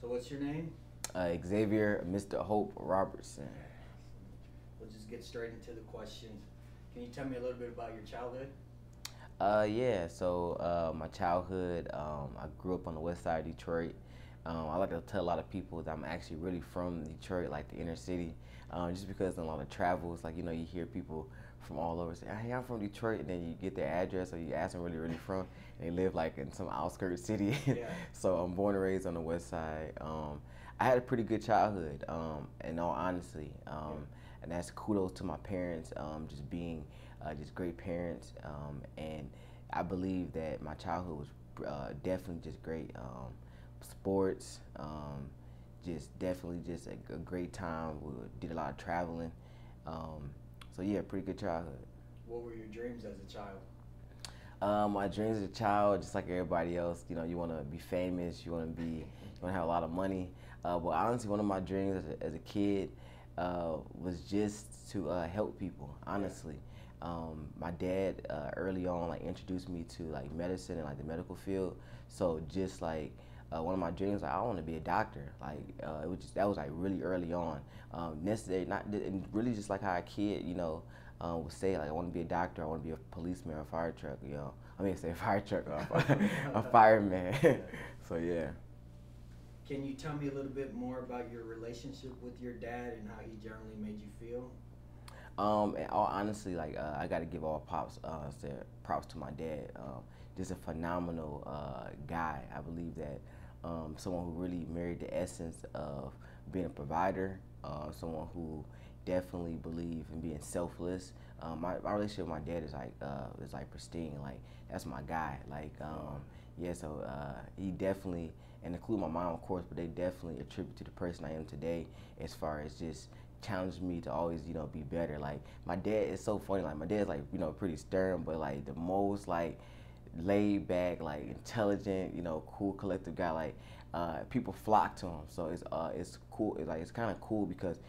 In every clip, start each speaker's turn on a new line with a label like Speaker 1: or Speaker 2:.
Speaker 1: So what's your name?
Speaker 2: Xavier, Mr. Hope Robertson.
Speaker 1: We'll just get straight into the questions. Can you tell me a little bit about your childhood?
Speaker 2: Yeah, so my childhood, I grew up on the west side of Detroit. I like to tell a lot of people that I'm actually really from Detroit, like the inner city, just because in a lot of travels, like, you hear people from all over say, hey, I'm from Detroit, and then you get their address or you ask them really from, and they live like in some outskirts city.
Speaker 1: Yeah.
Speaker 2: So I'm born and raised on the west side. I had a pretty good childhood, in all honesty, and that's kudos to my parents, just being just great parents, and I believe that my childhood was definitely just great. Sports, just definitely just a great time. We did a lot of traveling, so yeah, pretty good childhood.
Speaker 1: What were your dreams as a child?
Speaker 2: My dreams as a child, just like everybody else, you want to be famous, you want to have a lot of money. But honestly, one of my dreams as a kid was just to help people. Honestly, my dad early on like introduced me to like medicine and like the medical field. So just like one of my dreams, like I want to be a doctor. Like that was like really early on. Necessary, not and really just like how a kid, would say like I want to be a doctor, I want to be a policeman or a fire truck. I mean, say fire truck, a fireman. So yeah.
Speaker 1: Can you tell me a little bit more about your relationship with your dad and how he generally made you feel?
Speaker 2: And all honestly, like I got to give all props to my dad. Just a phenomenal guy. I believe that someone who really married the essence of being a provider. Someone who definitely believe in being selfless. My relationship with my dad is like pristine. Like that's my guy. Like yeah, so he definitely, and include my mom of course, but they definitely attribute to the person I am today as far as just challenged me to always, be better. Like my dad is so funny. Like my dad's like, pretty stern, but like the most like laid back, like intelligent, cool, collective guy. Like people flock to him. So it's cool. It's kind of cool because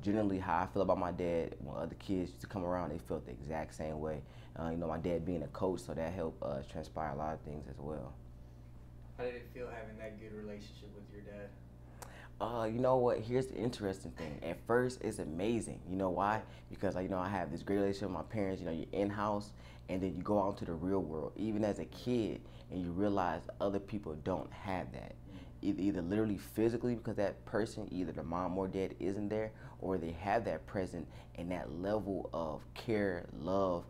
Speaker 2: generally how I feel about my dad, when other kids used to come around, they felt the exact same way. My dad being a coach, so that helped transpire a lot of things as well.
Speaker 1: How did it feel having that good relationship with your dad?
Speaker 2: You know what? Here's the interesting thing. At first, it's amazing. You know why? Because I have this great relationship with my parents. You're in house, and then you go out into the real world, even as a kid, and you realize other people don't have that. Either literally physically because that person, either the mom or dad, isn't there, or they have that present and that level of care, love,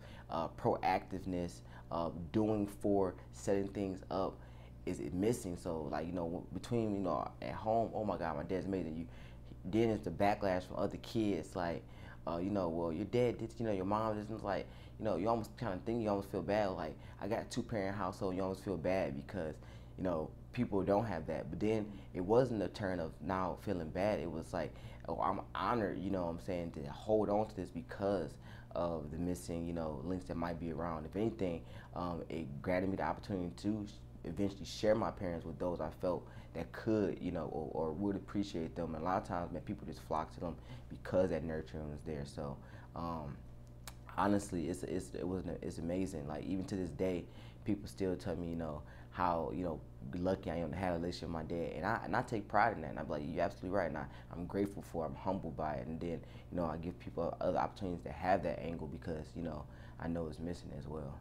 Speaker 2: proactiveness, doing for setting things up is it missing. So like between at home, oh my God, my dad's amazing. Then it's the backlash from other kids like well your dad did, your mom did. It's like you almost kind of think, you almost feel bad. Like I got a two-parent household, you almost feel bad because people don't have that. But then it wasn't a turn of now feeling bad. It was like, oh, I'm honored, what I'm saying, to hold on to this because of the missing links that might be around. If anything, it granted me the opportunity to eventually share my parents with those I felt that could, or would appreciate them. And a lot of times, man, people just flock to them because that nurturing was there. So, honestly, it's amazing. Like even to this day, people still tell me, how lucky I am to have a relationship with my dad, and I take pride in that. And I'm like, you're absolutely right, and I'm grateful for it. I'm humbled by it, and then I give people other opportunities to have that angle because I know it's missing as well.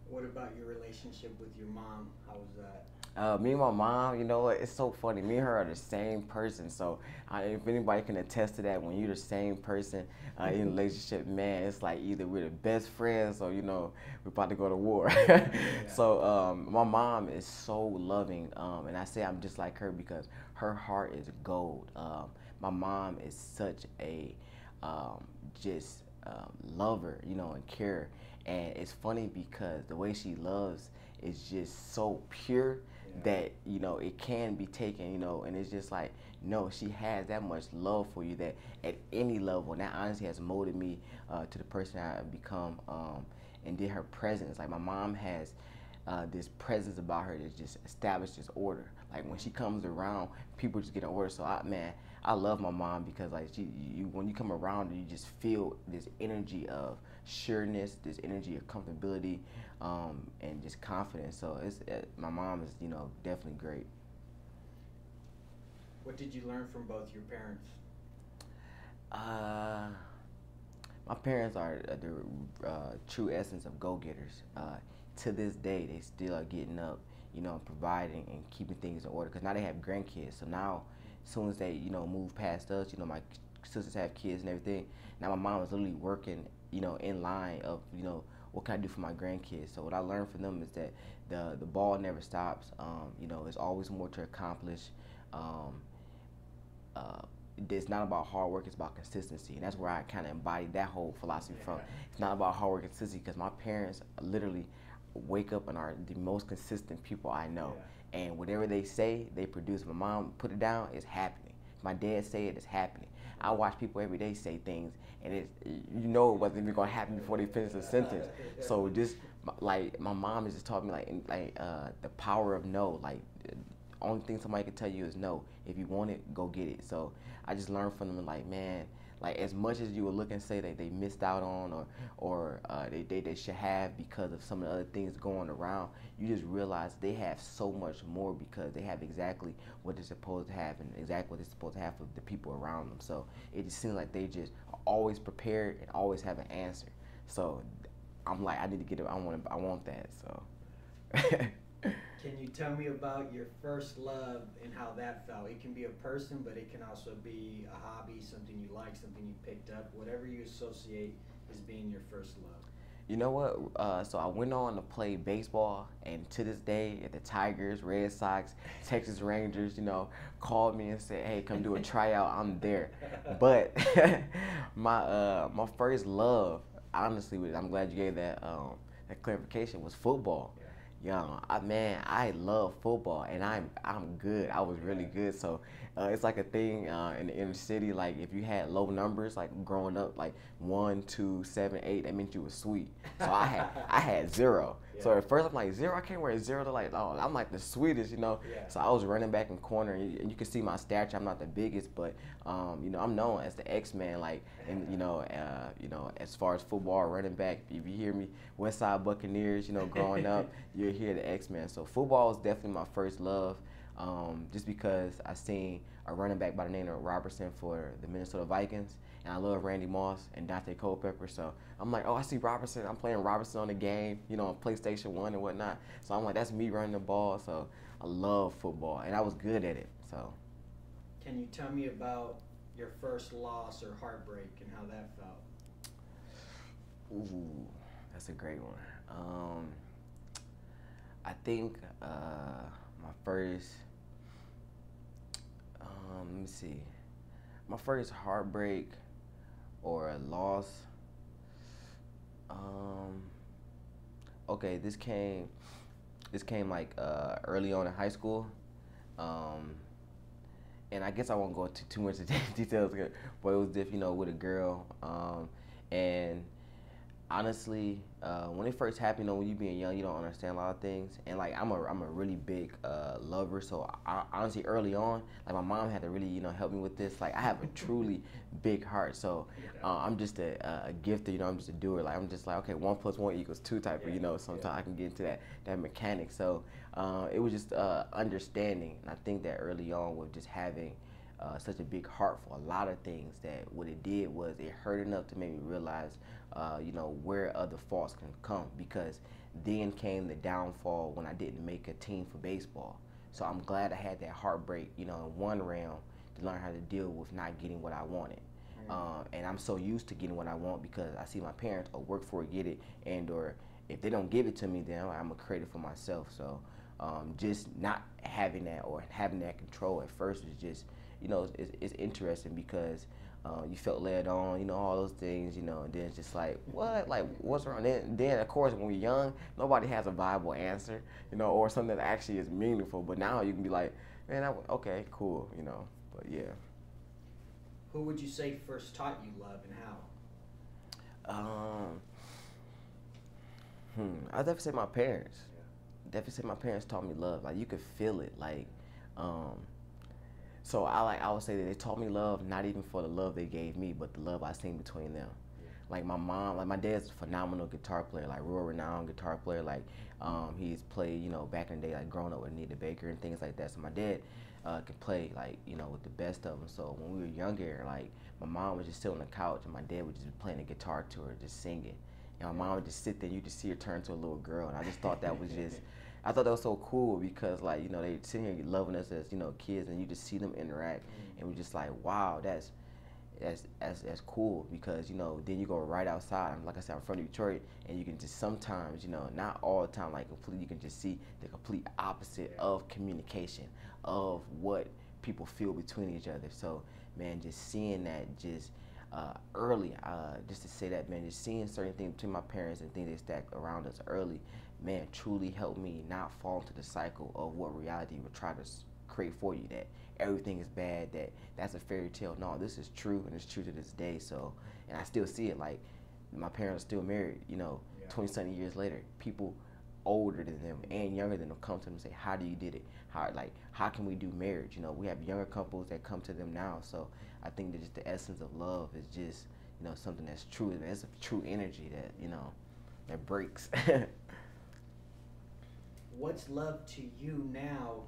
Speaker 1: What about your relationship with your mom? How was that?
Speaker 2: Me and my mom, what? It's so funny. Me and her are the same person. So if anybody can attest to that, when you're the same person in a relationship, man, it's like either we're the best friends or we're about to go to war.
Speaker 1: Yeah.
Speaker 2: So my mom is so loving, and I say I'm just like her because her heart is gold. My mom is such a just lover, and care. And it's funny because the way she loves is just so pure that it can be taken, and it's just like no, she has that much love for you that at any level, and that honestly has molded me to the person I've become, and then her presence, like my mom has this presence about her that just establishes order. Like when she comes around, people just get an order. So I love my mom because like when you come around her, you just feel this energy of sureness, this energy of comfortability, and just confidence. So my mom is definitely great.
Speaker 1: What did you learn from both your parents?
Speaker 2: My parents are the true essence of go-getters. To this day, they still are getting up, providing and keeping things in order. Because now they have grandkids. So now, as soon as they, move past us, my sisters have kids and everything. Now my mom is literally working, in line of, what can I do for my grandkids? So what I learned from them is that the ball never stops. There's always more to accomplish. It's not about hard work, it's about consistency. And that's where I kind of embodied that whole philosophy from. It's not about hard work and consistency, because my parents literally wake up and are the most consistent people I know. And whatever they say, they produce. My mom put it down, it's happening. My dad say it, it's happening. I watch people every day say things, and it wasn't even gonna happen before they finish the sentence. So just like my mom has just taught me the power of no. Like the only thing somebody can tell you is no. If you want it, go get it. So I just learned from them, like, man, like as much as you would look and say that they missed out on or they should have because of some of the other things going around, you just realize they have so much more because they have exactly what they're supposed to have and exactly what they're supposed to have for the people around them. So it just seems like they just are always prepared and always have an answer. So I'm like, I need to get it. I want that. So.
Speaker 1: Can you tell me about your first love and how that felt? It can be a person, but it can also be a hobby, something you like, something you picked up, whatever you associate as being your first love.
Speaker 2: You know what? So I went on to play baseball, and to this day, the Tigers, Red Sox, Texas Rangers, called me and said, "Hey, come do a tryout." I'm there. But my first love, honestly, I'm glad you gave that clarification, was football. I love football, and I'm good. I was really good. So it's like a thing in the inner city. Like if you had low numbers, like growing up, like 1, 2, 7, 8, that meant you was sweet. So I had 0. So at first I'm like 0. I can't wear 0 to like, oh, I'm like the sweetest, So I was running back in corner, and you can see my stature. I'm not the biggest, but I'm known as the X-Man. Like, and as far as football, running back, if you hear me, West Side Buccaneers, growing up, you'll hear the X-Man. So football was definitely my first love, just because I seen a running back by the name of Robertson for the Minnesota Vikings, and I love Randy Moss and Dante Culpepper. So I'm like, oh, I see Robertson. I'm playing Robertson on the game, on PlayStation 1 and whatnot. So I'm like, that's me running the ball. So I love football, and I was good at it. So.
Speaker 1: Can you tell me about your first loss or heartbreak and how that felt?
Speaker 2: Ooh, that's a great one. I think my first, let me see, my first heartbreak or a loss. Okay, this came like early on in high school, and I guess I won't go into too much details, but it was different, with a girl, and honestly, when it first happened, when you being young, you don't understand a lot of things, and like I'm a really big lover, so I honestly early on, like my mom had to really help me with this. Like I have a truly big heart, so I'm just a gifter, I'm just a doer. Like I'm just like, okay, 1 + 1 = 2 type of, sometimes I can get into that mechanic. So it was just understanding, and I think that early on with just having such a big heart for a lot of things, that what it did was it hurt enough to make me realize where other faults can come, because then came the downfall when I didn't make a team for baseball. So I'm glad I had that heartbreak, in one realm, to learn how to deal with not getting what I wanted. And I'm so used to getting what I want because I see my parents work for it, get it, and or if they don't give it to me, then I'm gonna create it for myself. So just not having that or having that control at first was just, it's interesting because you felt led on, all those things, and then it's just like, what? Like, what's wrong? Then, of course, when we're young, nobody has a viable answer, or something that actually is meaningful. But now you can be like, man, okay, cool, but yeah.
Speaker 1: Who would you say first taught you love and how?
Speaker 2: I definitely say my parents. Definitely say my parents taught me love. Like you could feel it. Like, so I would say that they taught me love not even for the love they gave me, but the love I seen between them. Like my mom, like my dad's a phenomenal guitar player, like real renowned guitar player. Like he's played, back in the day, like growing up with Anita Baker and things like that. So my dad, can play like with the best of them. So when we were younger, like my mom would just sit on the couch and my dad would just be playing the guitar to her, just singing. And my mom would just sit there, and you just see her turn to a little girl, and I just thought that was just, I thought that was so cool because like they sitting here loving us as kids, and you just see them interact, and we're just like, wow, that's cool because then you go right outside. Like I said, I'm from Detroit, and you can just sometimes not all the time like completely, you can just see the complete opposite of communication of what people feel between each other. So man, just seeing that just early, just to say that, man, just seeing certain things between my parents and things they stack around us early, man, truly helped me not fall into the cycle of what reality would try to create for you, that everything is bad, that's a fairy tale. No, this is true, and it's true to this day. So, and I still see it, like my parents are still married, 20-something years later. People older than them and younger than them come to them and say, how do you did it? How can we do marriage? We have younger couples that come to them now. So I think that just the essence of love is just, something that's true. It's a true energy that, that breaks.
Speaker 1: What's love to you now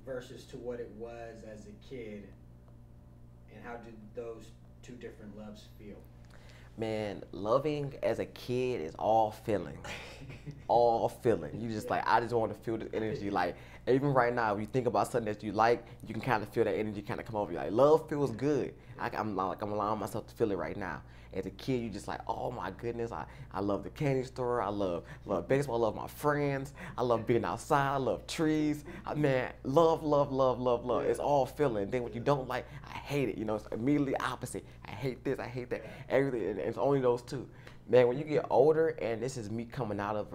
Speaker 1: versus to what it was as a kid, and how did those two different loves feel?
Speaker 2: Man, loving as a kid is all feeling. All feeling. You just like, I just want to feel the energy. Like, even right now, if you think about something that you like, you can kind of feel that energy kind of come over you. Like, love feels good. I'm allowing myself to feel it right now. As a kid, you just like, oh my goodness, I love the candy store. I love baseball. I love my friends. I love being outside. I love trees. Man, love. It's all feeling. Then when you don't like, I hate it. It's immediately opposite. I hate this. I hate that. Everything. And it's only those two. Man, when you get older, and this is me coming out of,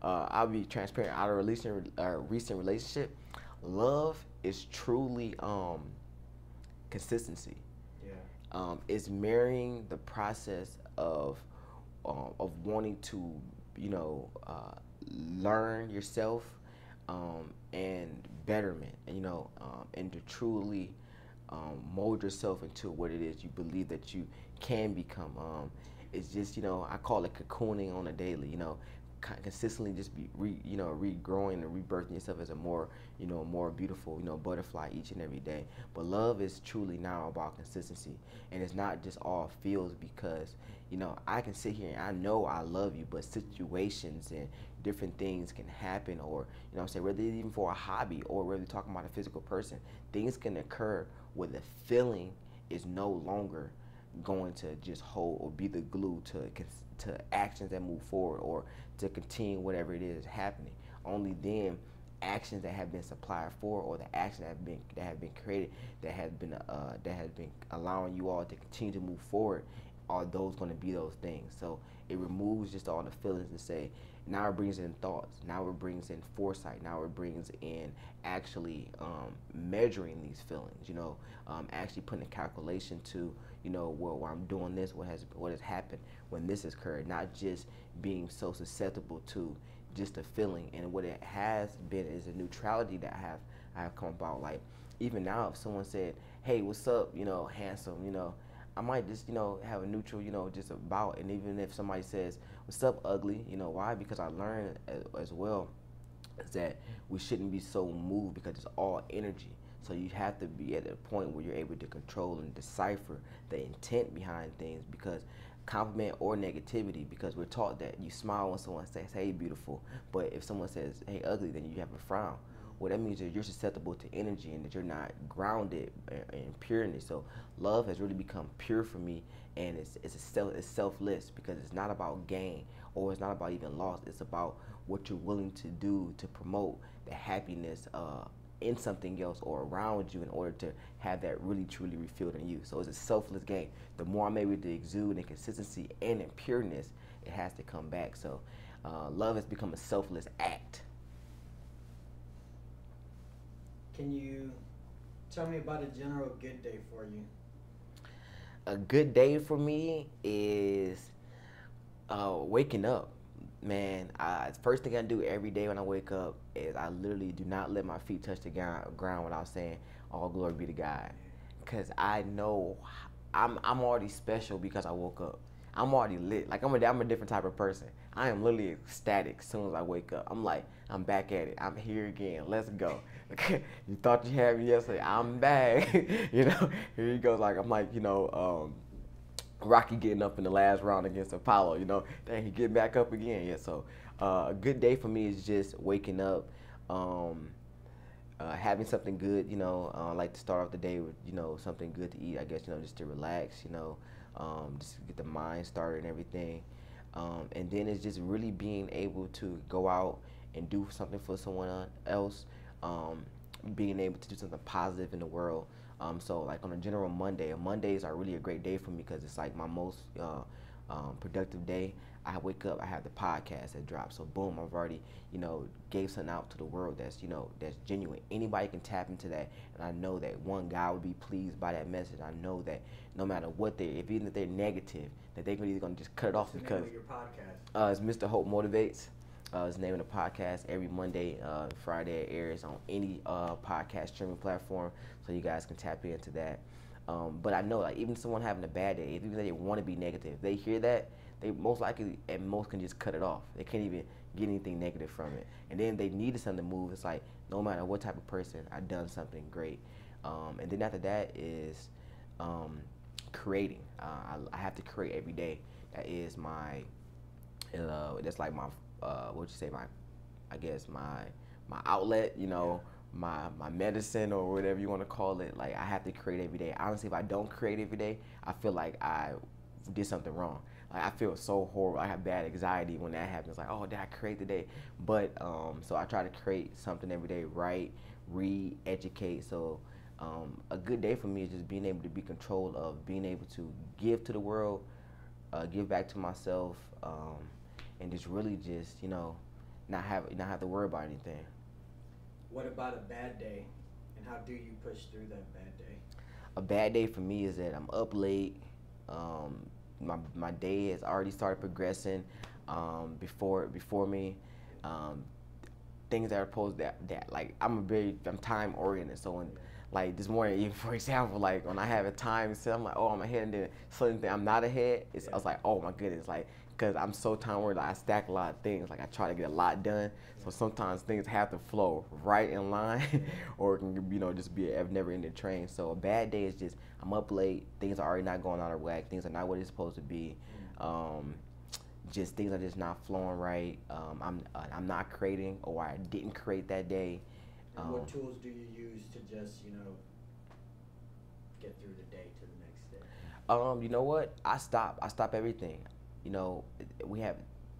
Speaker 2: I'll be transparent, out of a recent relationship, love is truly consistency. Yeah. It's marrying the process of wanting to, learn yourself, and betterment, and to truly mold yourself into what it is you believe that you can become. It's just, I call it cocooning on a daily, consistently just be regrowing and rebirthing yourself as a more, more beautiful, butterfly each and every day. But love is truly now about consistency, and it's not just all feels, because, I can sit here and I know I love you, but situations and different things can happen, or, whether it's even for a hobby or whether you're talking about a physical person, things can occur where the feeling is no longer going to just hold or be the glue to actions that move forward or to continue whatever it is happening. Only then actions that have been supplied for, or the actions that have been created, that has been allowing you all to continue to move forward, are those going to be those things. So it removes just all the feelings and say, now it brings in thoughts, now it brings in foresight, now it brings in actually measuring these feelings, actually putting a calculation to, well, I'm doing this, what has happened when this has occurred, not just being so susceptible to just a feeling. And what it has been is a neutrality that I have come about. Like, even now, if someone said, hey, what's up, handsome, I might just, have a neutral, just about. And even if somebody says, what's up, ugly, why? Because I learned as well is that we shouldn't be so moved, because it's all energy. So you have to be at a point where you're able to control and decipher the intent behind things, because compliment or negativity, because we're taught that you smile when someone says, hey, beautiful, but if someone says, hey, ugly, then you have a frown. Well, that means that you're susceptible to energy and that you're not grounded in pureness. So love has really become pure for me, and it's selfless, because it's not about gain, or it's not about even loss. It's about what you're willing to do to promote the happiness in something else or around you, in order to have that really truly refilled in you. So it's a selfless game. The more I'm able to exude in consistency and in pureness, it has to come back. So love has become a selfless act.
Speaker 1: Can you tell me about a general good day for you?
Speaker 2: A good day for me is waking up. Man, first thing I do every day when I wake up is I literally do not let my feet touch the ground without saying, all glory be to God. Because I know I'm already special because I woke up. I'm already lit. Like, I'm a different type of person. I am literally ecstatic as soon as I wake up. I'm like, I'm back at it. I'm here again. Let's go. You thought you had me yesterday. I'm back. You know, here he goes. Like I'm like, Rocky getting up in the last round against Apollo. You know, dang, he getting back up again. Yeah. So a good day for me is just waking up. Having something good, I like to start off the day with, something good to eat, I guess, just to relax, just to get the mind started and everything. And then it's just really being able to go out and do something for someone else, being able to do something positive in the world. So like on a general Monday, Mondays are really a great day for me because it's like my most productive day. I wake up, I have the podcast that drops. So boom, I've already, gave something out to the world that's, that's genuine. Anybody can tap into that. And I know that one, God would be pleased by that message. I know that no matter what even if they're negative, that they're either going to just cut it off because.
Speaker 1: What's the name of your podcast?
Speaker 2: It's Mr. Hope Motivates. It's the name of the podcast. Every Monday, Friday it airs on any podcast streaming platform. So you guys can tap into that. But I know, like, even someone having a bad day, even if they want to be negative, they hear that, they most likely at most can just cut it off. They can't even get anything negative from it. And then they needed something to move. It's like, no matter what type of person, I've done something great. And then after that is creating. I have to create every day. That is my, that's like my, I guess my outlet, my medicine or whatever you want to call it. Like, I have to create every day. Honestly, if I don't create every day, I feel like I did something wrong. Like, I feel so horrible. I have bad anxiety when that happens. Like, oh, did I create today? But so I try to create something every day, write, read, educate. So a good day for me is just being able to be controlled of being able to give to the world, give back to myself, and just really just not have to worry about anything.
Speaker 1: What about a bad day, and how do you push through that bad day?
Speaker 2: A bad day for me is that I'm up late. My day has already started progressing before me. Things that are supposed that like I'm time oriented. So when like this morning, even for example, like when I have a time set, I'm like, oh, I'm ahead, and then suddenly I'm not ahead. I was like, oh my goodness, like. Because I'm so time oriented, I stack a lot of things. Like I try to get a lot done, so sometimes things have to flow right in line, or it can just be a never-ending train. So a bad day is just I'm up late, things are already not going out of whack, things are not what it's supposed to be, just things are just not flowing right. I'm not creating, or I didn't create that day.
Speaker 1: And what tools do you use to just get through the day to the next day?
Speaker 2: You know what? I stop everything.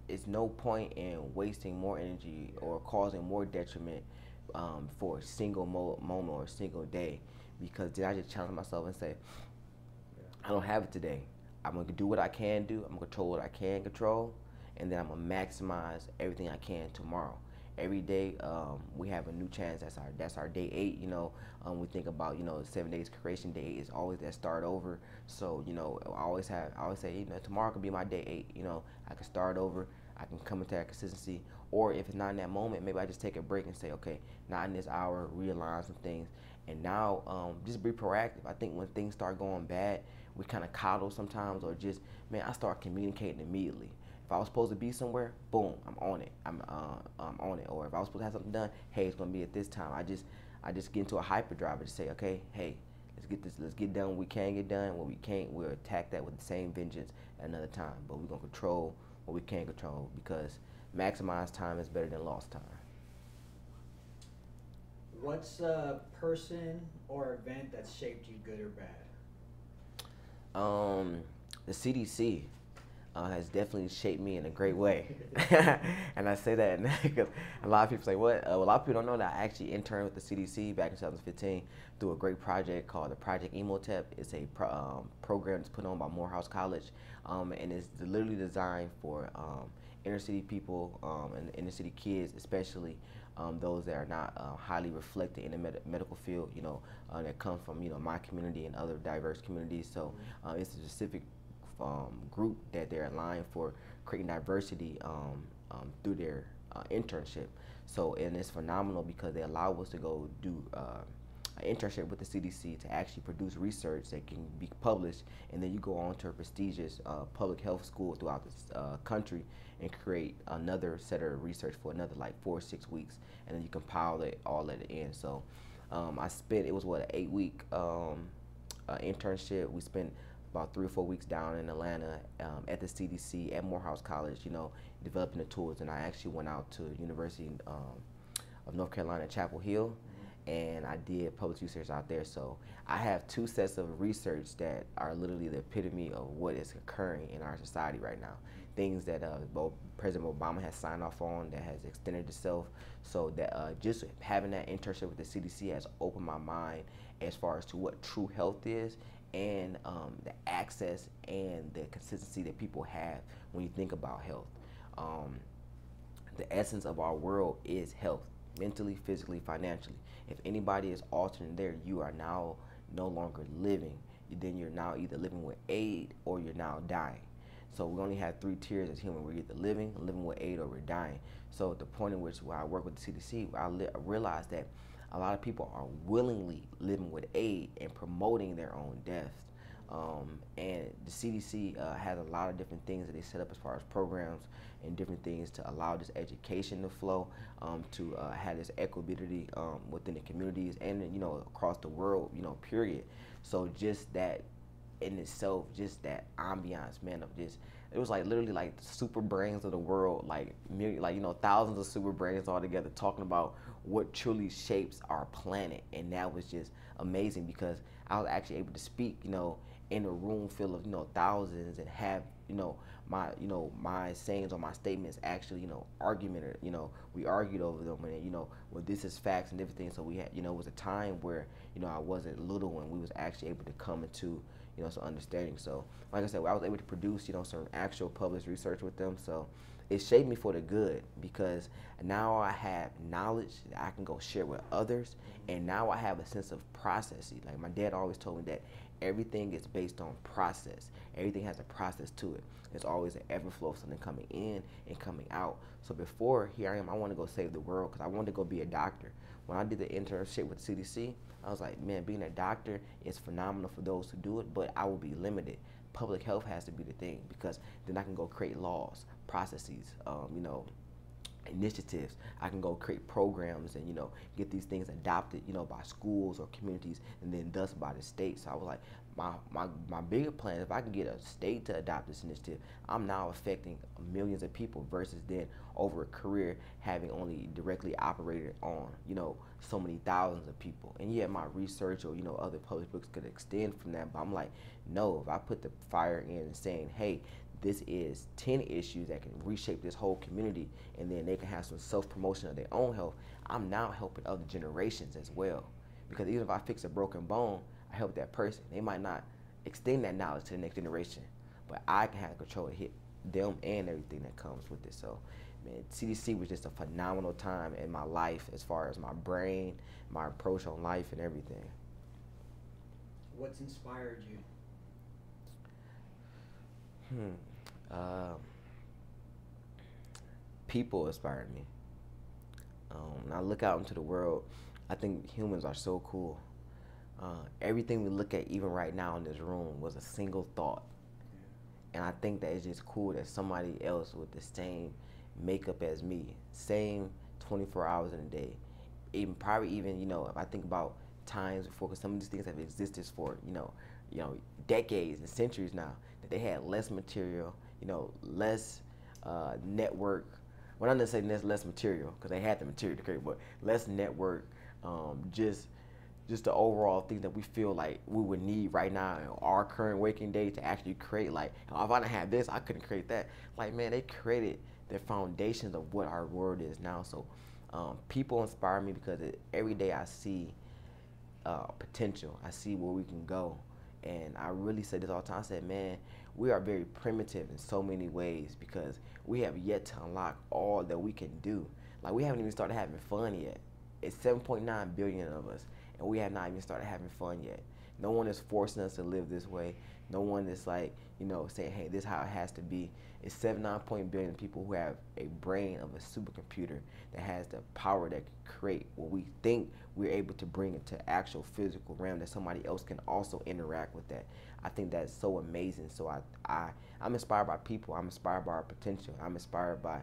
Speaker 2: It's no point in wasting more energy or causing more detriment for a single moment or a single day, because then I just challenge myself and say, I don't have it today. I'm gonna do what I can do. I'm gonna control what I can control, and then I'm gonna maximize everything I can tomorrow. Every day we have a new chance. That's our day 8. We think about 7 days creation day is always that start over. So I always say tomorrow could be my day 8. I can start over. I can come into that consistency. Or if it's not in that moment, maybe I just take a break and say, okay, not in this hour. Realign some things, and now just be proactive. I think when things start going bad, we kind of coddle sometimes, or just I start communicating immediately. If I was supposed to be somewhere, boom, I'm on it. I'm on it. Or if I was supposed to have something done, hey, it's gonna be at this time. I just get into a hyperdrive and say, okay, hey, let's get done what we can get done. What we can't, we'll attack that with the same vengeance at another time. But we're gonna control what we can control, because maximized time is better than lost time.
Speaker 1: What's a person or event that's shaped you, good or bad?
Speaker 2: The CDC. Has definitely shaped me in a great way. And I say that because a lot of people say, what? A lot of people don't know that I actually interned with the CDC back in 2015 through a great project called the Project Emotep. It's a program that's put on by Morehouse College, and it's literally designed for inner city people and inner city kids, especially those that are not highly reflected in the medical field, that come from my community and other diverse communities. So it's a specific group that they're aligned for creating diversity through their internship. So, and it's phenomenal because they allow us to go do an internship with the CDC to actually produce research that can be published, and then you go on to a prestigious public health school throughout this country and create another set of research for another like 4 or 6 weeks, and then you compile it all at the end. So I spent, it was what, an 8-week internship. We spent about 3 or 4 weeks down in Atlanta at the CDC at Morehouse College, developing the tools. And I actually went out to University of North Carolina at Chapel Hill, and I did public research out there. So I have 2 sets of research that are literally the epitome of what is occurring in our society right now. Things that President Obama has signed off on that has extended itself. So that just having that internship with the CDC has opened my mind as far as to what true health is, and the access and the consistency that people have when you think about health. The essence of our world is health, mentally, physically, financially. If anybody is altering there, you are now no longer living. Then you're now either living with aid or you're now dying. So we only have 3 tiers as human. We're either living with aid, or we're dying. So at the point in which where I work with the CDC, I realized that a lot of people are willingly living with aid and promoting their own deaths. And the CDC has a lot of different things that they set up as far as programs and different things to allow this education to flow, to have this equity within the communities and across the world, period. So just that in itself, just that ambiance, man, of just, it was like literally like the super brains of the world, like thousands of super brains all together talking about what truly shapes our planet. And that was just amazing because I was actually able to speak, in a room full of thousands, and have my sayings or my statements actually argumented. We argued over them, and well, this is facts and different things. So we had, it was a time where I wasn't little, and we was actually able to come into some understanding. So like I said, I was able to produce some actual published research with them. So it shaped me for the good, because now I have knowledge that I can go share with others, and now I have a sense of processing. Like my dad always told me that everything is based on process. Everything has a process to it. There's always an ebb and flow of something coming in and coming out. So before, here I am, I want to go save the world because I wanted to go be a doctor. When I did the internship with CDC, I was like, man, being a doctor is phenomenal for those who do it, but I will be limited. Public health has to be the thing, because then I can go create laws, processes, initiatives. I can go create programs and get these things adopted by schools or communities, and then thus by the state. So I was like, my bigger plan, if I can get a state to adopt this initiative, I'm now affecting millions of people, versus then over a career having only directly operated on so many thousands of people. And yeah, my research or other published books could extend from that, but I'm like, no, if I put the fire in and saying, hey, this is 10 issues that can reshape this whole community, and then they can have some self-promotion of their own health, I'm now helping other generations as well. Because even if I fix a broken bone, I help that person. They might not extend that knowledge to the next generation, but I can have control to hit them and everything that comes with it. So, man, CDC was just a phenomenal time in my life as far as my brain, my approach on life, and everything.
Speaker 1: What's inspired you?
Speaker 2: People inspired me. When I look out into the world, I think humans are so cool. Everything we look at, even right now in this room, was a single thought. And I think that it's just cool that somebody else with the same makeup as me, same 24 hours in a day, even if I think about times before, because some of these things have existed for decades and centuries now, that they had less material, less network. Well, not necessarily less material, because they had the material to create, but less network, just the overall thing that we feel like we would need right now in our current waking day to actually create. Like, if I didn't have this, I couldn't create that. Like, man, they created the foundations of what our world is now. So people inspire me because every day I see potential. I see where we can go. And I really say this all the time. I said, man, we are very primitive in so many ways, because we have yet to unlock all that we can do. Like, we haven't even started having fun yet. it's 7.9 billion of us, and we have not even started having fun yet. No one is forcing us to live this way. No one is like, saying, hey, this is how it has to be. It's 7.9 billion people who have a brain of a supercomputer that has the power that can create what we think we're able to bring into actual physical realm, that somebody else can also interact with that. I think that's so amazing. So I'm inspired by people. I'm inspired by our potential. I'm inspired by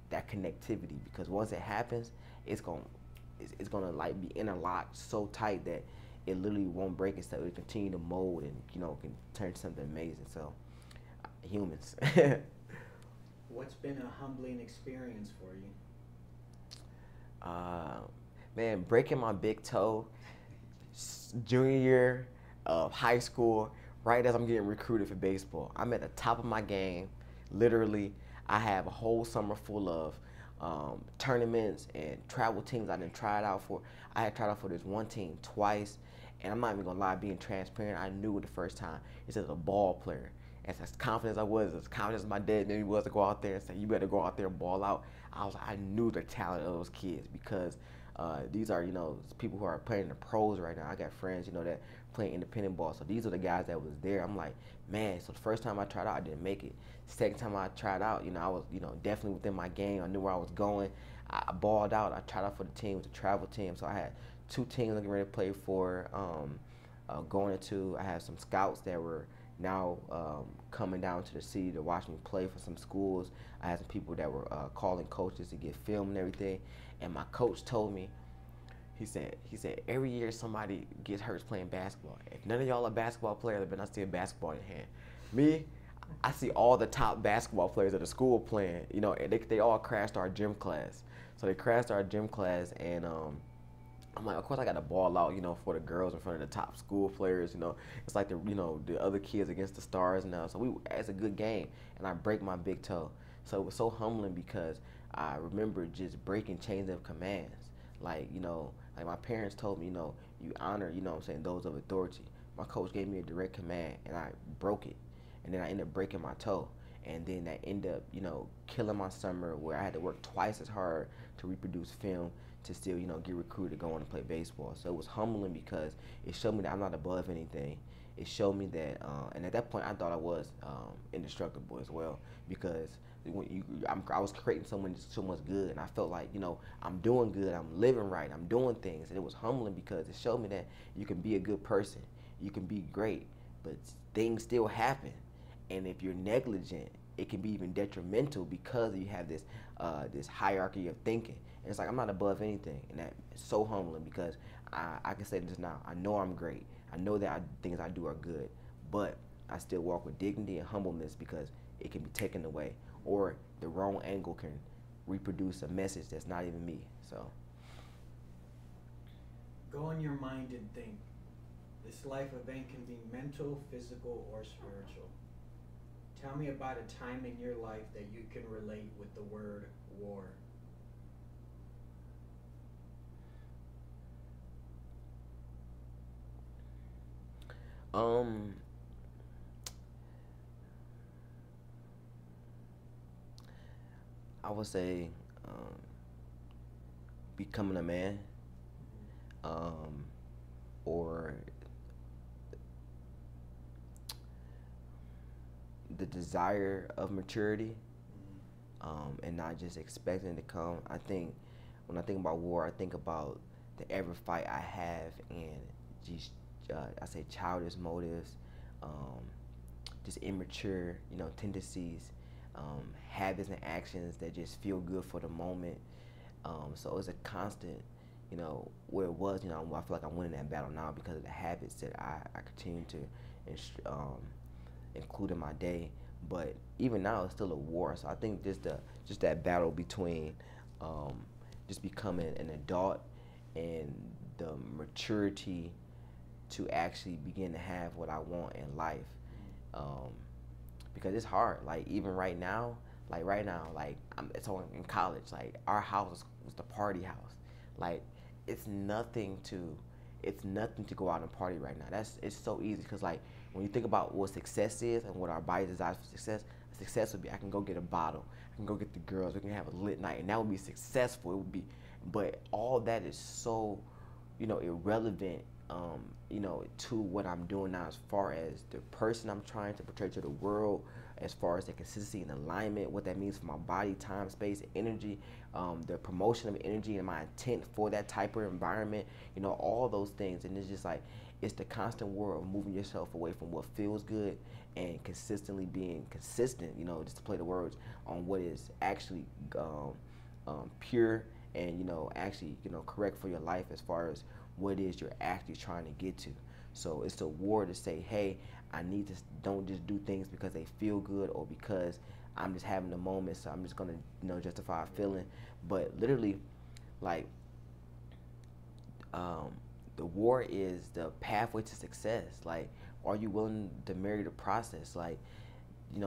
Speaker 2: that connectivity, because once it happens, it's gonna like be interlocked so tight that it literally won't break itself. It'll continue to mold and can turn into something amazing. So humans.
Speaker 1: What's been a humbling experience for you?
Speaker 2: Man, breaking my big toe junior year of high school, right as I'm getting recruited for baseball. I'm at the top of my game. Literally, I have a whole summer full of tournaments and travel teams I didn't try it out for. I had tried out for this one team twice, and I'm not even gonna lie, being transparent, I knew it the first time. It's as a ball player. As confident as I was, as confident as my dad knew he was to go out there and say, you better go out there and ball out, I knew the talent of those kids, because these are, people who are playing in the pros right now. I got friends, that playing independent ball. So these are the guys that was there. I'm like, man, so the first time I tried out, I didn't make it. Second time I tried out, I was, definitely within my game. I knew where I was going. I balled out. I tried out for the team. It was a travel team. So I had two teams looking ready to play for. Going into, I had some scouts that were now coming down to the city to watch me play for some schools. I had some people that were calling coaches to get film and everything. And my coach told me, he said, every year somebody gets hurt playing basketball. If none of y'all are basketball players, then I see a basketball in hand. Me, I see all the top basketball players at the school playing, and they all crashed our gym class. So they crashed our gym class, and I'm like, of course I got to ball out, for the girls in front of the top school players, It's like the other kids against the stars now. So it's a good game, and I break my big toe. So it was so humbling, because I remember just breaking chains of commands. Like my parents told me, you honor, those of authority. My coach gave me a direct command, and I broke it. And then I ended up breaking my toe. And then that ended up, killing my summer, where I had to work twice as hard to reproduce film to still, get recruited to go on and play baseball. So it was humbling, because it showed me that I'm not above anything. It showed me that, and at that point I thought I was indestructible as well, because I was creating so much good, and I felt like, I'm doing good, I'm living right, I'm doing things. And it was humbling, because it showed me that you can be a good person, you can be great, but things still happen. And if you're negligent, it can be even detrimental, because you have this this hierarchy of thinking. And it's like, I'm not above anything, and that is so humbling, because I can say this now. I know I'm great. I know that things I do are good, but I still walk with dignity and humbleness, because it can be taken away, or the wrong angle can reproduce a message that's not even me. So
Speaker 1: go in your mind and think. This life event can be mental, physical, or spiritual. Tell me about a time in your life that you can relate with the word war.
Speaker 2: I would say becoming a man, or the desire of maturity, and not just expecting it to come. I think when I think about war, I think about the every fight I have, and just I say childish motives, just immature, tendencies, habits and actions that just feel good for the moment. So it's a constant, where it was, I feel like I'm winning that battle now, because of the habits that I continue to include in my day. But even now, it's still a war. So I think just that battle between just becoming an adult and the maturity to actually begin to have what I want in life. Because it's hard. Like even right now, it's all in college. Like our house was the party house. Like it's nothing to go out and party right now. It's so easy, because like when you think about what success is and what our body desires for success would be, I can go get a bottle, I can go get the girls, we can have a lit night, and that would be successful. It would be But all that is so, irrelevant, to what I'm doing now as far as the person I'm trying to portray to the world, as far as the consistency and alignment, what that means for my body, time, space, energy, the promotion of energy and my intent for that type of environment, all those things. And it's just like, it's the constant war of moving yourself away from what feels good and consistently being consistent, just to play the words, on what is actually pure and, actually, correct for your life as far as what it is you're actually trying to get to. So it's a war to say, hey, I need to don't just do things because they feel good or because I'm just having a moment, so I'm just gonna, justify a feeling. But literally, like, the war is the pathway to success. Like, are you willing to marry the process? Like,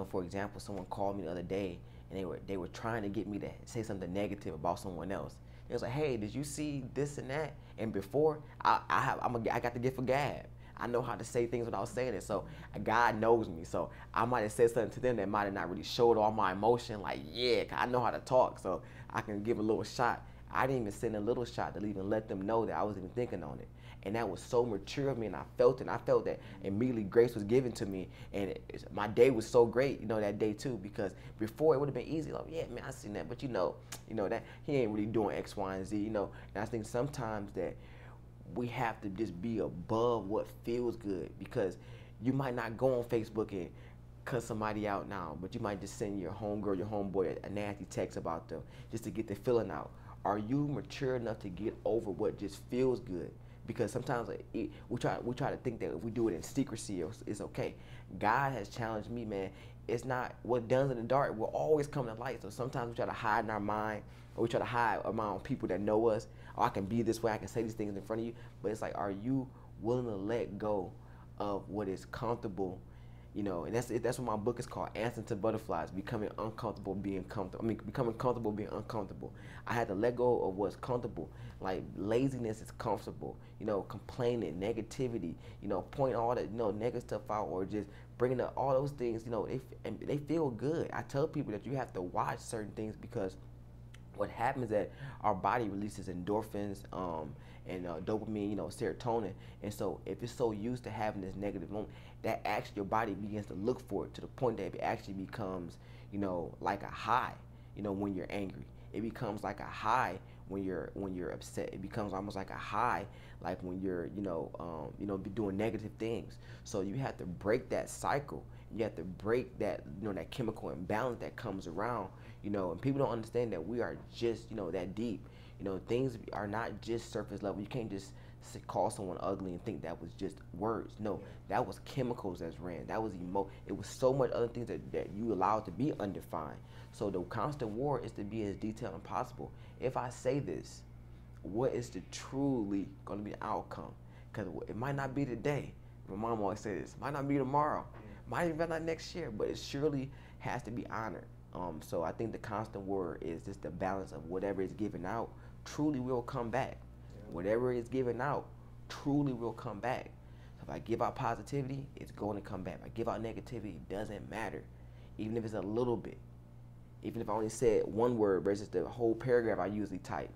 Speaker 2: for example, someone called me the other day and they were trying to get me to say something negative about someone else. It was like, hey, did you see this and that? And before, I got the gift of gab. I know how to say things without saying it. So God knows me. So I might have said something to them that might have not really showed all my emotion. Like, yeah, I know how to talk. So I can give a little shot. I didn't even send a little shot to even let them know that I wasn't even thinking on it. And that was so mature of me, and I felt it. And I felt that immediately grace was given to me. And my day was so great, that day too, because before it would have been easy. Like, yeah, man, I seen that. But that he ain't really doing X, Y, and Z, And I think sometimes that we have to just be above what feels good, because you might not go on Facebook and cuss somebody out now, but you might just send your homegirl, your homeboy a nasty text about them just to get the feeling out. Are you mature enough to get over what just feels good? Because sometimes we try to think that if we do it in secrecy, it's okay. God has challenged me, man. It's not what done in the dark will always come to light. So sometimes we try to hide in our mind, or we try to hide among people that know us. Oh, I can be this way. I can say these things in front of you. But it's like, are you willing to let go of what is comfortable? And that's what my book is called, Answering to Butterflies, becoming uncomfortable, being comfortable. Becoming comfortable, being uncomfortable. I had to let go of what's comfortable. Like, laziness is comfortable. Complaining, negativity, pointing all that, negative stuff out, or just bringing up all those things, they feel good. I tell people that you have to watch certain things, because what happens is that our body releases endorphins and dopamine, serotonin. And so if it's so used to having this negative moment, that actually your body begins to look for it, to the point that it actually becomes, like a high, when you're angry. It becomes like a high when you're upset. It becomes almost like a high, like when you're, be doing negative things. So you have to break that cycle. You have to break that, that chemical imbalance that comes around, and people don't understand that we are just, that deep. Things are not just surface level. You can't just call someone ugly and think that was just words. No, that was chemicals that's ran. That was it was so much other things that you allowed to be undefined. So the constant war is to be as detailed as possible. If I say this, what is the truly going to be the outcome? Because it might not be today. My mom always says this. It might not be tomorrow. Might even not next year, but it surely has to be honored. So I think the constant war is just the balance of whatever is given out truly will come back. Whatever is given out truly will come back. So if I give out positivity, it's going to come back. If I give out negativity, it doesn't matter. Even if it's a little bit. Even if I only said one word versus the whole paragraph I usually type.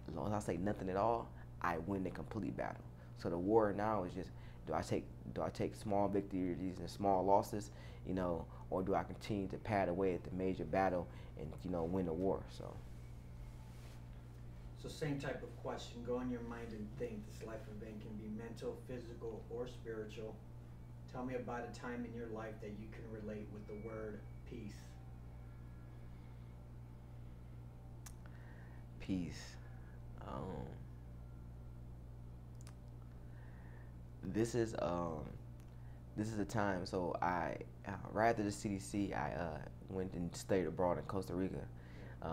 Speaker 2: As long as I say nothing at all, I win the complete battle. So the war now is just, do I take small victories and small losses, or do I continue to pad away at the major battle and, win the war? So
Speaker 1: same type of question. Go in your mind and think. This life event can be mental, physical, or spiritual. Tell me about a time in your life that you can relate with the word peace.
Speaker 2: Peace. This is a time. So I right after the CDC, I went and studied abroad in Costa Rica.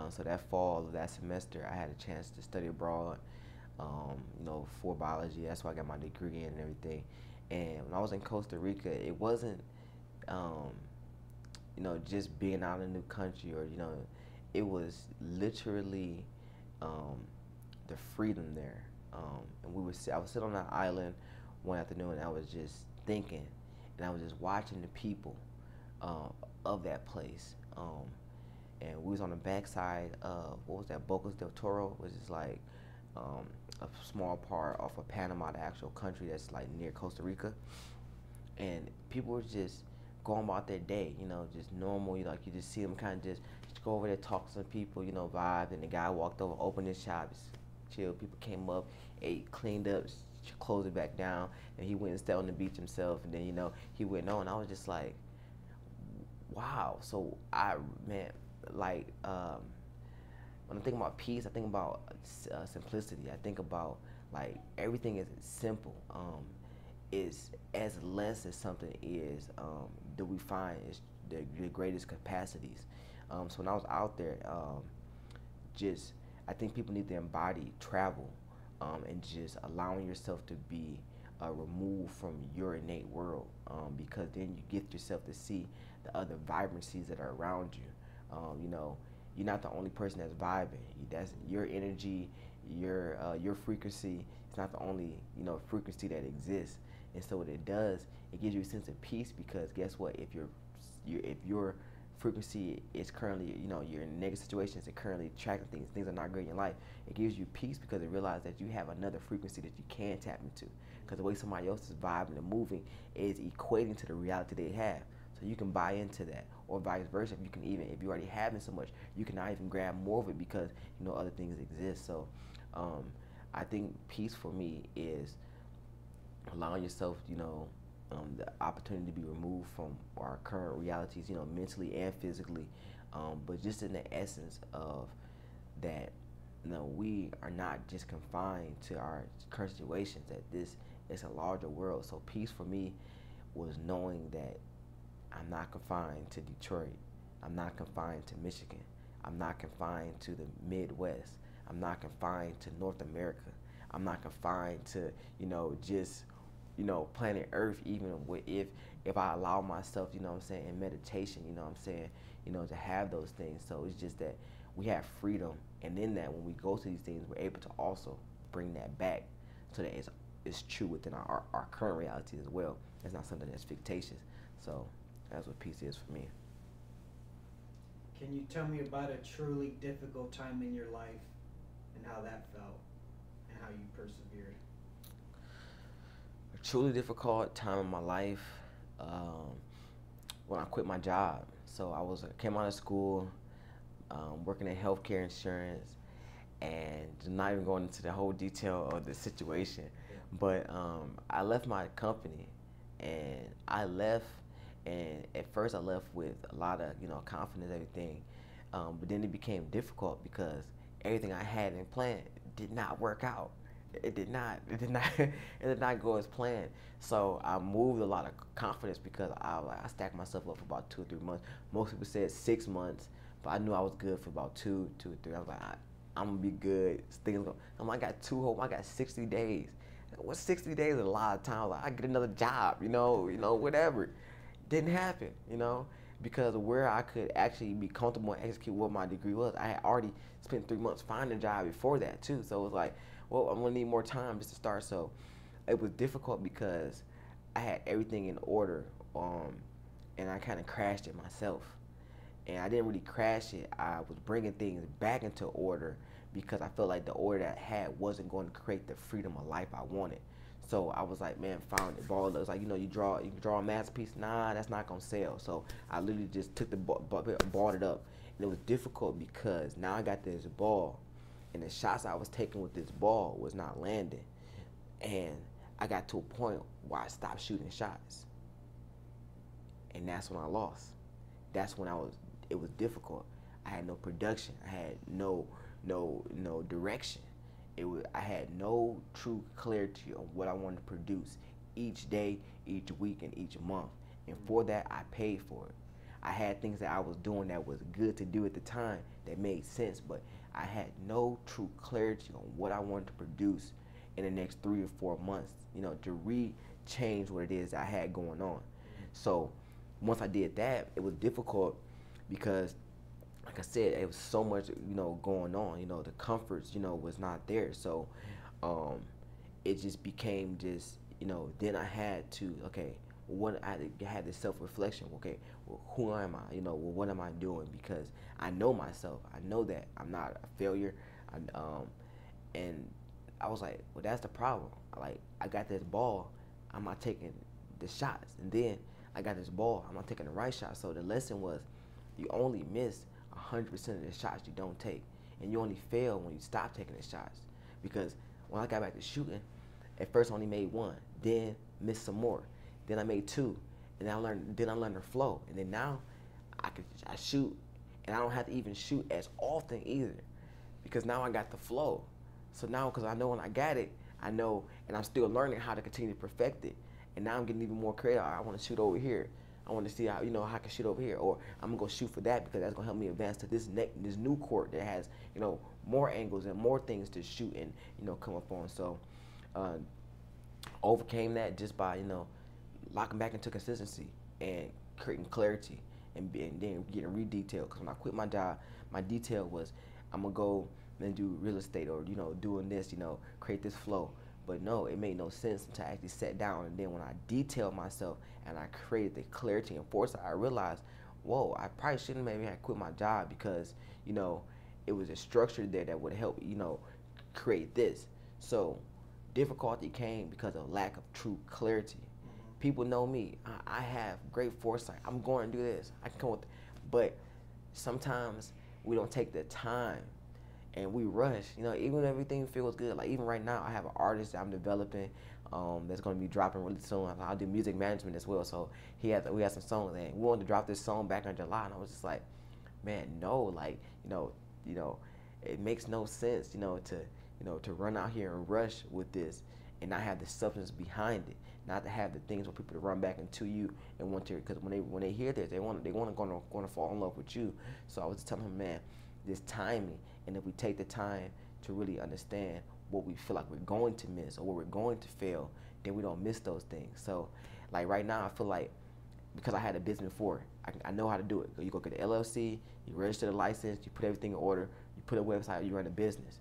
Speaker 2: So that fall of that semester, I had a chance to study abroad, for biology. That's why I got my degree in and everything. And when I was in Costa Rica, it wasn't, just being out in a new country, or, it was literally the freedom there. And I was sitting on that island one afternoon, and I was just thinking, and I was just watching the people of that place. and we was on the backside of, what was that, Bocas del Toro, which is like um, a small part off of Panama, the actual country that's like near Costa Rica. And people were just going about their day, you know, just normal. You like, you just see them kind of just go over there, talk to some people, you know, vibe. And the guy walked over, opened his shop, just chill. People came up, ate, cleaned up, closed it back down, and he went and stayed on the beach himself. And then, you know, he went on. I was just like, wow. So man, like, when I think about peace, I think about simplicity. I think about like everything is simple. Is as less as something is, do we find is the greatest capacities. So when I was out there, just I think people need to embody travel, and just allowing yourself to be removed from your innate world, because then you get yourself to see the other vibrancies that are around you. You know, you're not the only person that's vibing. That's your energy, your frequency. It's not the only, you know, frequency that exists. And so what it does, it gives you a sense of peace, because guess what? If your frequency is currently, you know, you're in negative situations and currently attracting things are not great in your life, it gives you peace because it realizes that you have another frequency that you can tap into. Because the way somebody else is vibing and moving is equating to the reality they have. So you can buy into that, or vice versa. You can even, if you already having so much, you can now even grab more of it because you know other things exist. So I think peace for me is allowing yourself, you know, the opportunity to be removed from our current realities, you know, mentally and physically, but just in the essence of that, you know, we are not just confined to our current situations, that this is a larger world. So peace for me was knowing that I'm not confined to Detroit. I'm not confined to Michigan. I'm not confined to the Midwest. I'm not confined to North America. I'm not confined to, you know, just, you know, planet Earth, even if I allow myself, you know what I'm saying, in meditation, you know what I'm saying, you know, to have those things. So it's just that we have freedom, and in that, when we go to these things, we're able to also bring that back so that it's true within our current reality as well. It's not something that's fictitious. So that's what peace is for me.
Speaker 1: Can you tell me about a truly difficult time in your life and how that felt and how you persevered?
Speaker 2: A truly difficult time in my life, when I quit my job. So came out of school, working in healthcare insurance, and not even going into the whole detail of the situation.
Speaker 1: Yeah.
Speaker 2: But I left my company, and and at first I left with a lot of, you know, confidence, everything. But then it became difficult because everything I had in plan did not work out. It did not. It did not go as planned. So I moved a lot of confidence because I stacked myself up for about 2 or 3 months. Most people said 6 months, but I knew I was good for about two or three. I was like, I'm gonna be good. I got 60 days. What 60 days is a lot of time. Like, I get another job, you know, whatever. Didn't happen, you know, because where I could actually be comfortable and execute what my degree was, I had already spent 3 months finding a job before that too. So it was like, well, I'm gonna need more time just to start. So it was difficult because I had everything in order, and I kind of crashed it myself. And I didn't really crash it. I was bringing things back into order because I felt like the order that I had wasn't going to create the freedom of life I wanted. So I was like, man, found it, ball. It was like, you know, you can draw a masterpiece. Nah, that's not gonna sell. So I literally just took balled it up, and it was difficult because now I got this ball, and the shots I was taking with this ball was not landing, and I got to a point where I stopped shooting shots, and that's when I lost. That's when it was difficult. I had no production. I had no direction. I had no true clarity on what I wanted to produce each day, each week, and each month. And for that, I paid for it. I had things that I was doing that was good to do at the time that made sense, but I had no true clarity on what I wanted to produce in the next 3 or 4 months, you know, to change what it is I had going on. So once I did that, it was difficult because, like I said, it was so much, you know, going on. You know, the comforts, you know, was not there. So it just became just, you know, then I had to, okay, what I had this self-reflection. Okay, well, who am I? Well, what am I doing? Because I know myself. I know that I'm not a failure. And I was like, well, that's the problem. I got this ball. I'm not taking the shots, and then I got this ball. I'm not taking the right shot. So the lesson was, you only miss 100% of the shots you don't take, and you only fail when you stop taking the shots. Because when I got back to shooting, at first I only made one, then missed some more, then I made two, and I learned the flow, and then now I shoot, and I don't have to even shoot as often either, because now I got the flow. So now, because I know when I got it, I know, and I'm still learning how to continue to perfect it, and now I'm getting even more creative. I want to shoot over here. I want to see how how I can shoot over here, or I'm gonna go shoot for that because that's gonna help me advance to this new court that has more angles and more things to shoot and come up on. So overcame that just by locking back into consistency and creating clarity and then getting re-detailed. Because when I quit my job, my detail was I'm gonna go and do real estate or doing this, create this flow. But no, it made no sense until I actually sat down, and then when I detailed myself and I created the clarity and foresight, I realized, whoa, I probably shouldn't maybe have quit my job because, it was a structure there that would help, create this. So difficulty came because of lack of true clarity. People know me. I have great foresight. I'm going to do this. I can come with, but sometimes we don't take the time. And we rush, even when everything feels good. Like even right now, I have an artist that I'm developing that's going to be dropping really soon. I'll do music management as well. So we had some songs, and we wanted to drop this song back in July, and I was just like, man, no, it makes no sense, to run out here and rush with this and not have the substance behind it, not to have the things for people to run back into you and want to, because when they hear this, they want to fall in love with you. So I was telling him, man, this timing. And if we take the time to really understand what we feel like we're going to miss or what we're going to fail, then we don't miss those things. So, like right now, I feel like because I had a business before, I know how to do it. You go get the LLC, you register the license, you put everything in order, you put a website, you run a business.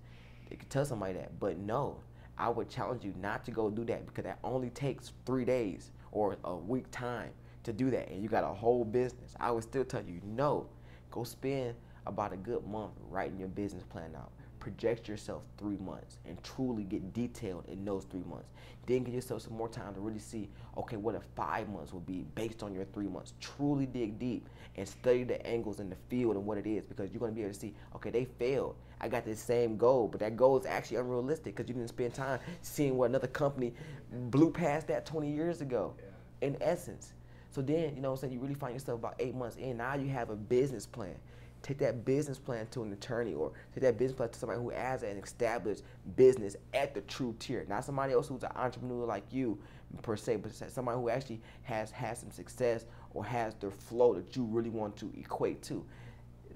Speaker 2: You can tell somebody that, but no, I would challenge you not to go do that because that only takes 3 days or a week time to do that, and you got a whole business. I would still tell you, no, go spend about a good month writing your business plan out. Project yourself 3 months and truly get detailed in those 3 months. Then give yourself some more time to really see, okay, what if 5 months would be based on your 3 months. Truly dig deep and study the angles in the field and what it is, because you're going to be able to see, okay, they failed. I got this same goal, but that goal is actually unrealistic because you didn't spend time seeing what another company blew past that 20 years ago, in essence. So then, you really find yourself about 8 months in. Now you have a business plan. Take that business plan to an attorney, or take that business plan to somebody who has an established business at the true tier. Not somebody else who's an entrepreneur like you, per se, but somebody who actually has had some success or has their flow that you really want to equate to.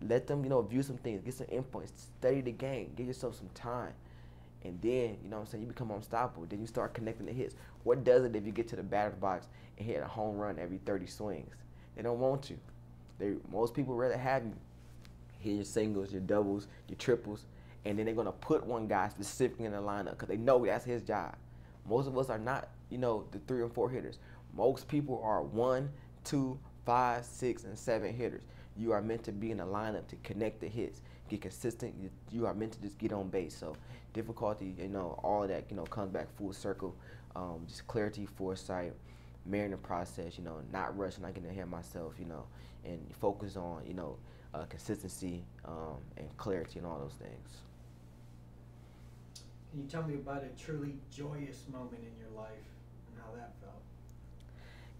Speaker 2: Let them, view some things, get some inputs, study the game, give yourself some time. And then, you become unstoppable. Then you start connecting the hits. What does it if you get to the batter's box and hit a home run every 30 swings? They don't want you. Most people rather have you hit your singles, your doubles, your triples, and then they're going to put one guy specifically in the lineup because they know that's his job. Most of us are not, the 3 or 4 hitters. Most people are 1, 2, 5, 6, and 7 hitters. You are meant to be in a lineup to connect the hits, get consistent. You are meant to just get on base. So difficulty, all of that, comes back full circle. Just clarity, foresight, marrying the process, not rushing, not getting ahead of myself, and focus on, consistency and clarity and all those things.
Speaker 1: Can you tell me about a truly joyous moment in your life and how that felt?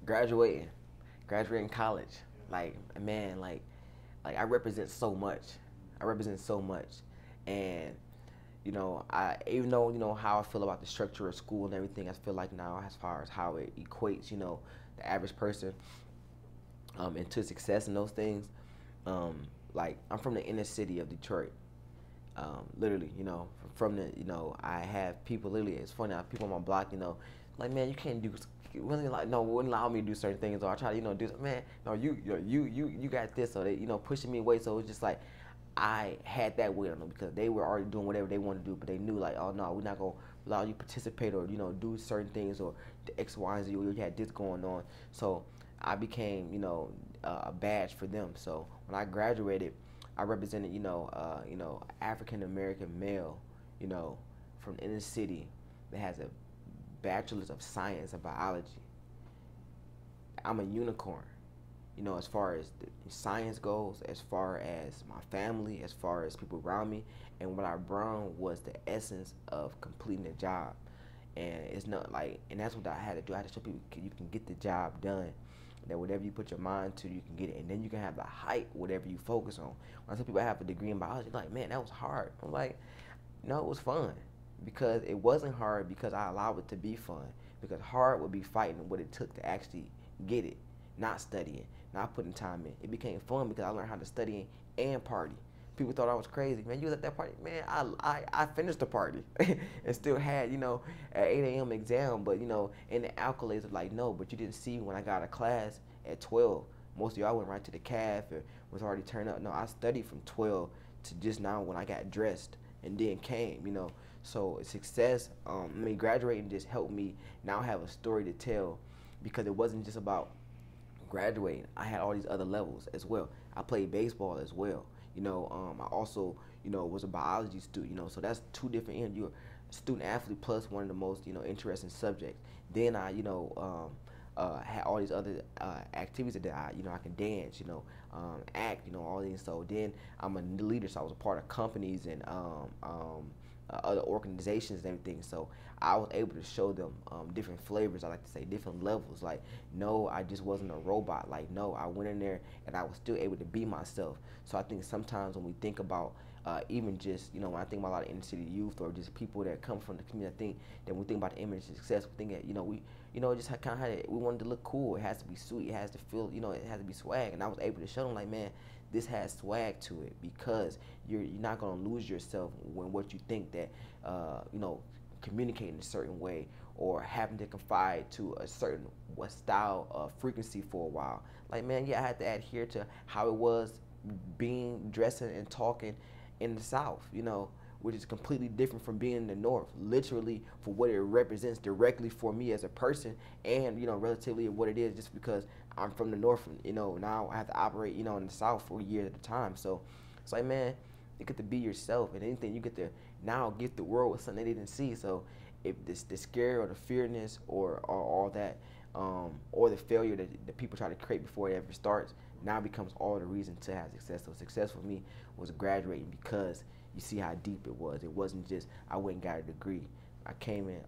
Speaker 2: Graduating college. Like, man, like I represent so much. And I even though how I feel about the structure of school and everything, I feel like now as far as how it equates, the average person into success and those things. Like I'm from the inner city of Detroit. Literally, from the, I have people literally. It's funny, I have people on my block, like, man, you can't do really, like, no, wouldn't allow me to do certain things, or I try to, do, man, no, you got this, or they, pushing me away. So it's just like I had that weight on them because they were already doing whatever they wanted to do, but they knew like, oh no, we're not gonna allow you to participate or do certain things or the X, Y, and Z. Or you had this going on, so I became a badge for them. So when I graduated, I represented African American male, from the inner city that has a bachelor's of science and biology. I'm a unicorn, as far as the science goes, as far as my family, as far as people around me. And what I brought was the essence of completing the job. And it's not like, and that's what I had to do. I had to show people you can get the job done. That whatever you put your mind to, you can get it. And then you can have the height, whatever you focus on. When I tell people I have a degree in biology, like, man, that was hard. I'm like, no, it was fun. Because it wasn't hard because I allowed it to be fun. Because hard would be fighting what it took to actually get it, not studying, not putting time in. It became fun because I learned how to study and party. People thought I was crazy. Man, you was at that party. Man, I finished the party and still had, at 8 a.m. exam, but, in the accolades of like, no, but you didn't see me when I got out of class at 12. Most of y'all went right to the caf or was already turned up. No, I studied from 12 to just now when I got dressed and then came, So success, graduating just helped me now have a story to tell because it wasn't just about graduating. I had all these other levels as well. I played baseball as well. I also, was a biology student, so that's two different ends. You're a student athlete plus one of the most, interesting subjects. Then I, had all these other activities that I can dance, act, all these. So then I'm a leader, so I was a part of companies and other organizations and everything. So I was able to show them different flavors. I like to say different levels. Like, no, I just wasn't a robot. Like, no, I went in there and I was still able to be myself. So I think sometimes when we think about even just, when I think about a lot of inner city youth or just people that come from the community, I think that when we think about the image of success, we think that, we just kind of had it. We wanted to look cool. It has to be sweet. It has to feel, it has to be swag. And I was able to show them, like, man, this has swag to it because you're not going to lose yourself when what you think that, communicating a certain way or having to confide to a certain style of frequency for a while. Like, man, yeah, I had to adhere to how it was being, dressing, and talking in the South, which is completely different from being in the North, literally for what it represents directly for me as a person and, relatively what it is just because I'm from the North, now I have to operate, in the South for years at a time. So it's like, man, you get to be yourself and anything you get to now get the world with something they didn't see. So if the scare or the fearness or all that, or the failure that people try to create before it ever starts, now becomes all the reason to have success. So success for me was graduating because you see how deep it was. It wasn't just I went and got a degree. I came in,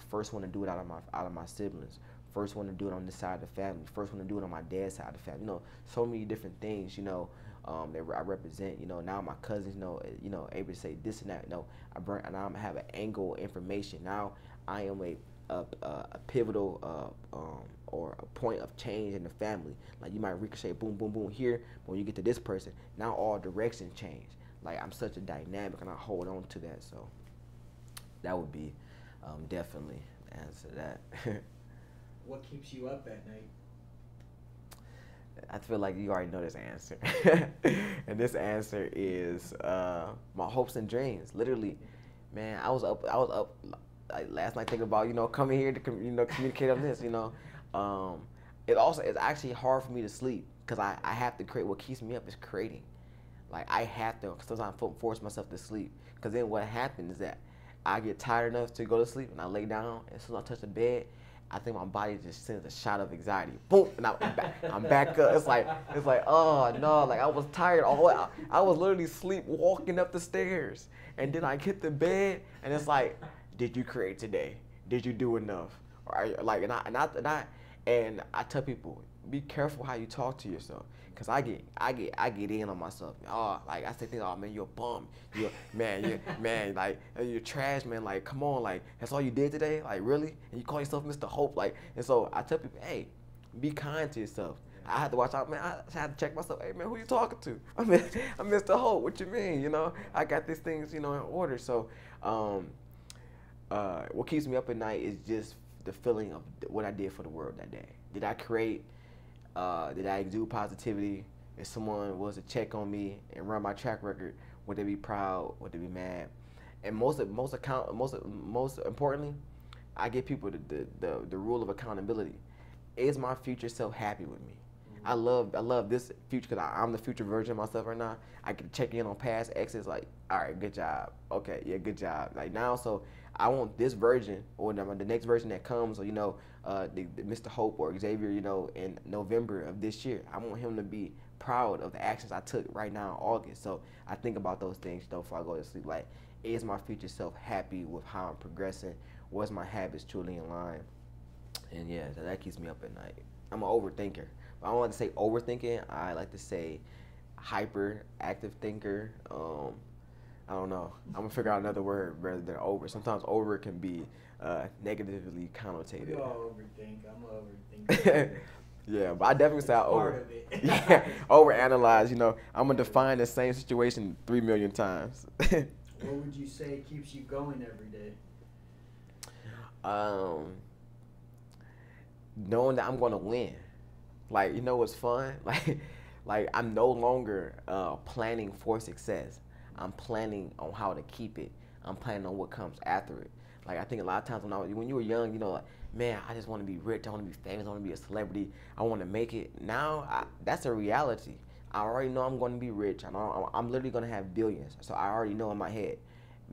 Speaker 2: first one to do it out of my siblings. First one to do it on this side of the family. First one to do it on my dad's side of the family. So many different things, that I represent. Now my cousins, able to say this and that. And I have an angle of information. Now I am a pivotal or a point of change in the family. Like, you might ricochet, boom, boom, boom here, but when you get to this person, now all directions change. Like, I'm such a dynamic, and I hold on to that. So that would be definitely the answer to that.
Speaker 1: What keeps you up at night?
Speaker 2: I feel like you already know this answer. And this answer is my hopes and dreams. Literally, man, I was up like last night thinking about, coming here to communicate on this, It's actually hard for me to sleep because I have to create. What keeps me up is creating. Like, I have to sometimes force myself to sleep because then what happens is that I get tired enough to go to sleep and I lay down, and as soon as I touch the bed, I think my body just sends a shot of anxiety. Boom, and I'm back up. It's like, oh no, like I was tired. I was literally walking up the stairs, and then I hit the bed, and it's like, did you create today? Did you do enough? Or like, and I tell people, be careful how you talk to yourself, cause I get in on myself. Oh, like I say things, oh man, you're a bum. You're trash, man. Like, come on, like that's all you did today, like really? And you call yourself Mr. Hope, like. And so I tell people, hey, be kind to yourself. I had to watch out, man. I had to check myself. Hey, man, who you talking to? I'm Mr. Hope. What you mean? I got these things, in order. So, what keeps me up at night is just the feeling of what I did for the world that day. Did I create? Did I exude positivity? if someone was to check on me and run my track record, would they be proud? Would they be mad? And most importantly, I give people the rule of accountability. Is my future self happy with me? I love this future because I'm the future version of myself right now. I can check in on past exes like, all right, good job. Okay, yeah, good job. Like now, so I want this version or the next version that comes, or the Mr. Hope or Xavier, in November of this year. I want him to be proud of the actions I took right now in August. So I think about those things before I go to sleep. Like, is my future self happy with how I'm progressing? Was my habits truly in line? And yeah, that keeps me up at night. I'm an overthinker. I don't like to say overthinking. I like to say hyperactive thinker. I don't know. I'm gonna figure out another word rather than over. Sometimes over can be negatively connotated.
Speaker 1: We all overthink. I'm an overthinker.
Speaker 2: Yeah, but I definitely say I
Speaker 1: Part of it.
Speaker 2: Yeah, overanalyze. I'm gonna define the same situation 3 million times.
Speaker 1: What would you say keeps you going every day?
Speaker 2: Knowing that I'm gonna win. Like, what's fun? Like I'm no longer planning for success. I'm planning on how to keep it. I'm planning on what comes after it. Like, I think a lot of times when you were young, like, man, I just want to be rich. I want to be famous. I want to be a celebrity. I want to make it. Now, that's a reality. I already know I'm going to be rich. I'm literally going to have billions. So I already know in my head,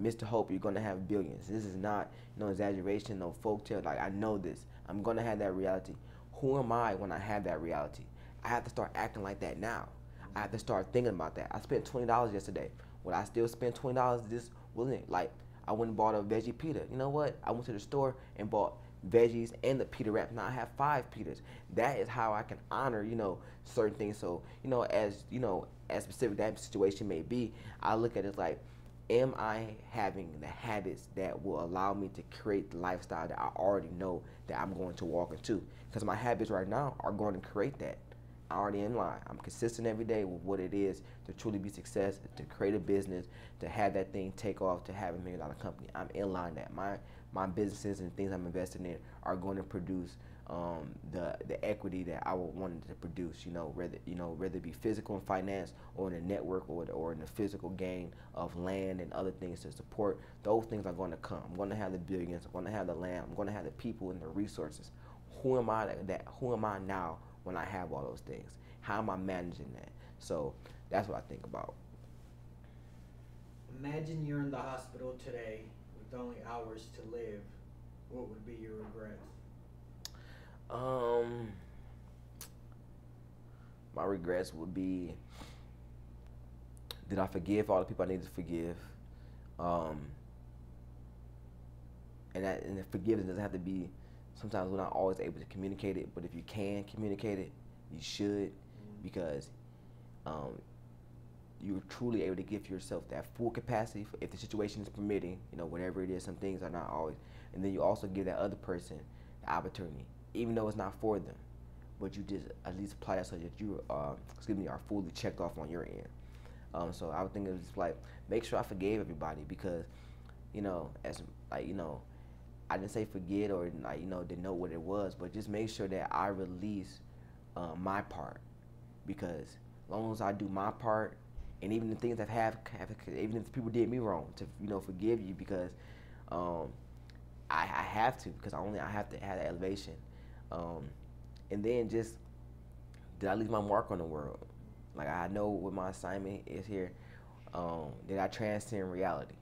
Speaker 2: Mr. Hope, you're going to have billions. This is not no exaggeration, no folktale. Like, I know this. I'm going to have that reality. Who am I when I have that reality? I have to start acting like that now. I have to start thinking about that. I spent $20 yesterday. Would I still spend $20 this? Wouldn't it? Like, I went and bought a veggie pita. You know what? I went to the store and bought veggies and the pita wrap. Now I have 5 pitas. That is how I can honor, certain things. So, as specific that situation may be, I look at it like, am I having the habits that will allow me to create the lifestyle that I already know that I'm going to walk into? Because my habits right now are going to create that. I'm already in line. I'm consistent every day with what it is to truly be success, to create a business, to have that thing take off, to have $1 million company. I'm in line that my businesses and things I'm investing in are going to produce the equity that I would want it to produce. Whether it be physical and finance, or in the network, or in the physical gain of land and other things to support. Those things are going to come. I'm going to have the billions. I'm going to have the land. I'm going to have the people and the resources. Who am I Who am I now when I have all those things? How am I managing that? So that's what I think about.
Speaker 1: Imagine you're in the hospital today with only hours to live. What would be your regrets?
Speaker 2: My regrets would be, did I forgive all the people I needed to forgive? And the forgiveness doesn't have to be, sometimes we're not always able to communicate it, but if you can communicate it, you should, because you're truly able to give yourself that full capacity if the situation is permitting, whatever it is. Some things are not always. And then you also give that other person the opportunity, even though it's not for them, but you just at least apply that so that you are fully checked off on your end. So I would think it was like, make sure I forgave everybody, because, I didn't say forget or denote what it was, but just make sure that I release my part, because as long as I do my part, and even the things that even if people did me wrong, to forgive you, because I have to, because I have to have that elevation, and then just, did I leave my mark on the world? Like, I know what my assignment is here. Did I transcend reality?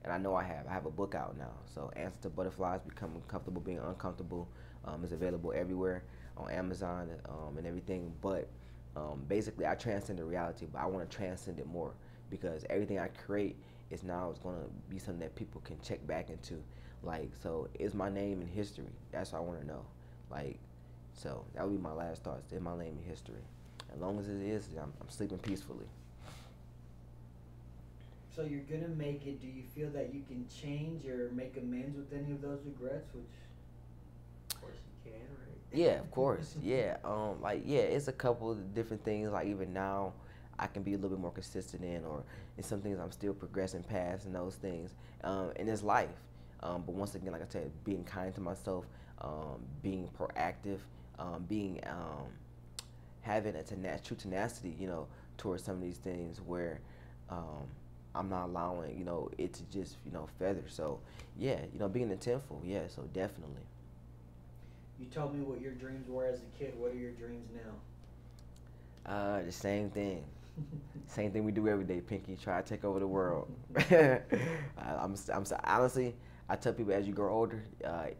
Speaker 2: And I know I have. I have a book out now. So, Answer to Butterflies, Becoming Comfortable Being Uncomfortable, is available everywhere on Amazon and everything. But basically, I transcended reality, but I want to transcend it more, because everything I create is going to be something that people can check back into. Like, so is my name in history? That's what I want to know. Like, so that would be my last thoughts. Is my name in history? As long as it is, I'm sleeping peacefully.
Speaker 1: So you're gonna make it. Do you feel that you can change or make amends with any of those regrets? Which, of course, you can, right?
Speaker 2: Yeah, of course. Yeah. It's a couple of different things. Like, even now, I can be a little bit more consistent in, or in some things I'm still progressing past, and those things. And it's life. But once again, like I said, being kind to myself, being proactive, having a true tenacity, you know, towards some of these things where I'm not allowing, you know, it to just, you know, feather. So yeah, you know, being intentful, yeah, so definitely.
Speaker 1: You told me what your dreams were as a kid. What are your dreams
Speaker 2: The same thing.
Speaker 1: now?
Speaker 2: Same thing we do every day, Pinky. Try to take over the world. Honestly, I tell people as you grow older,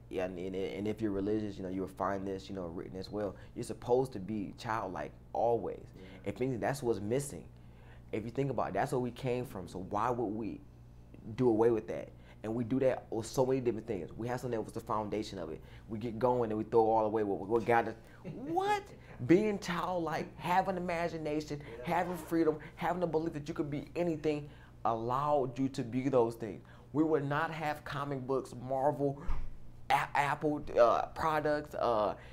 Speaker 2: yeah, and if you're religious, you know, you'll find this, you know, written as well. You're supposed to be childlike always.
Speaker 1: Yeah.
Speaker 2: If anything, that's what's missing. If you think about it, that's where we came from. So why would we do away with that? And we do that with so many different things. We have something that was the foundation of it. We get going and we throw all away what got us. What? Being childlike, having imagination, having freedom, having the belief that you could be anything allowed you to be those things. We would not have comic books, Marvel, Apple products,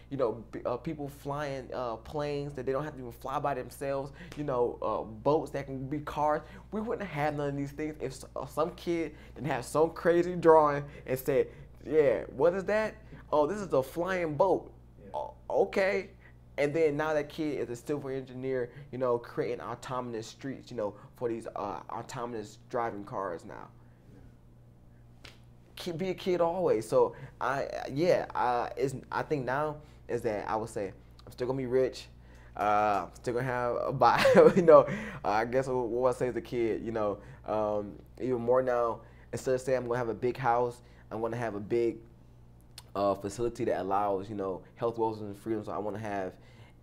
Speaker 2: you know, people flying planes that they don't have to even fly by themselves, you know, boats that can be cars. We wouldn't have none of these things if some kid didn't have some crazy drawing and said, yeah, what is that? Oh, this is a flying boat.
Speaker 1: Yeah.
Speaker 2: Okay. And then now that kid is a civil engineer, you know, creating autonomous streets, you know, for these autonomous driving cars now. Be a kid always. So I think now is that I would say I'm still gonna be rich. I'm still gonna have a bio. You know, I guess what I say as a kid. You know, even more now. Instead of saying I'm gonna have a big house, I'm gonna have a big facility that allows, you know, health, wellness, and freedom. So I want to have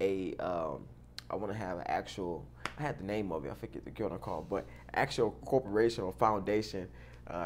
Speaker 2: an actual. I had the name of it. I forget the girl I called, but actual corporation or foundation.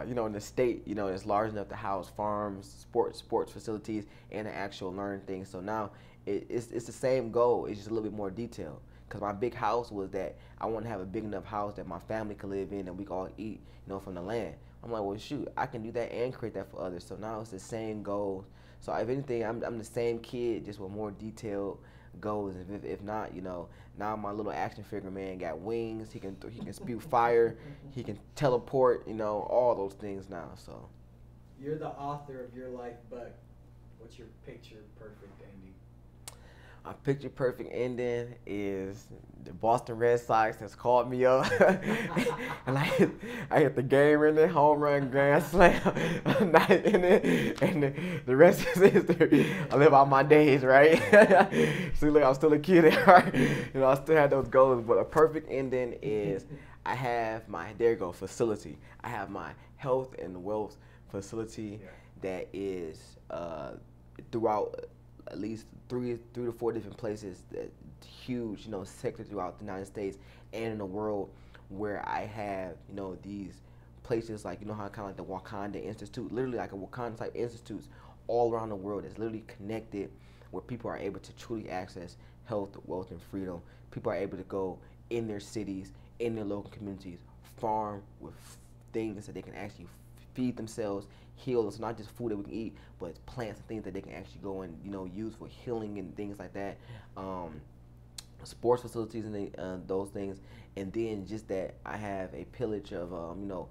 Speaker 2: You know, in the state, you know, it's large enough to house farms, sports facilities, and an actual learn thing. So now it's the same goal. It's just a little bit more detailed. Because my big house was that I want to have a big enough house that my family could live in and we could all eat, you know, from the land. I'm like, well, shoot, I can do that and create that for others. So now it's the same goals. So if anything, I'm the same kid, just with more detailed goals. If not, you know, now my little action figure man got wings. He can spew fire. He can teleport. You know, all those things now. So
Speaker 1: You're the author of your life book. What's your picture perfect ending?
Speaker 2: my picture perfect ending is the Boston Red Sox has called me up, and I hit the game in the home run, grand slam, and the rest is history. I live out my days, right? See, look, I'm still a kid, right? You know, I still have those goals, but a perfect ending is I have my facility. I have my health and wealth facility that is throughout at least three to four different places, that huge, you know, sector throughout the United States and in the world, where I have, you know, these places like, you know, how kind of like the Wakanda Institute, literally like a Wakanda type institutes all around the world that's literally connected, where people are able to truly access health, wealth, and freedom. People are able to go in their cities, in their local communities, farm with things that they can actually feed themselves, heal. It's not just food that we can eat, but plants and things that they can actually go and, you know, use for healing and things like that. Sports facilities and those things, and then just that I have a pillage of you know,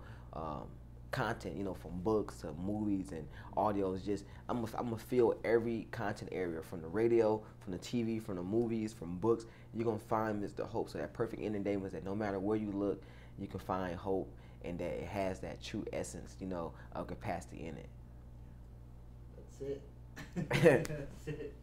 Speaker 2: content, you know, from books to movies and audios. Just I'm gonna fill every content area, from the radio, from the TV, from the movies, from books. You're gonna find the hope. So that perfect ending day was that no matter where you look, you can find hope, and that it has that true essence, you know, of capacity in it.
Speaker 1: That's it. That's it.